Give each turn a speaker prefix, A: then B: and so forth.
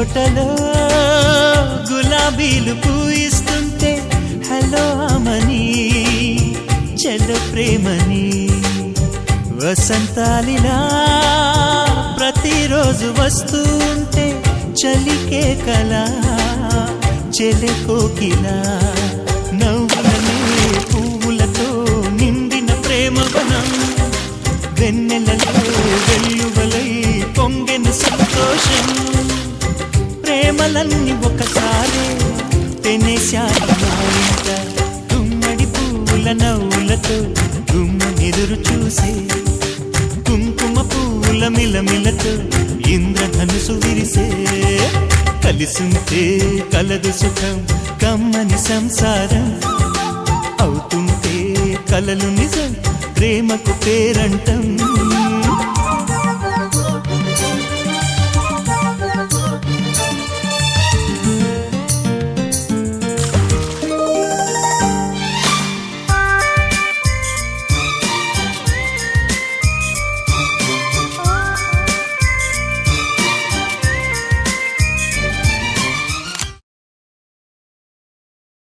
A: తోటలో గులాబీలు పూయిస్తుంటే హలో అమని చెల్లో ప్రేమని వసంతాలిలా ప్రతిరోజు వస్తూ ఉంటే చలికే కలా చెలె కోకిలా నవ్వులనే పువ్వులతో నిండిన ప్రేమవనం వెన్నెలలో వెల్లువలై పొంగెను సంతోషం ప్రేమలన్నీ ఒకసారి తెనేశాయి మా ఇంట గుమ్మడి పువ్వుల నవ్వులతో గుమ్మనెదురు చూసే కుంకుమ పువ్వుల మిలమిలతో ఇంద్రధనుసు విరిసే కలిసుంటే కలదు సుఖం కమ్మని సంసారం అవుతుంటే కలలు నిజం ప్రేమకు పేరంటం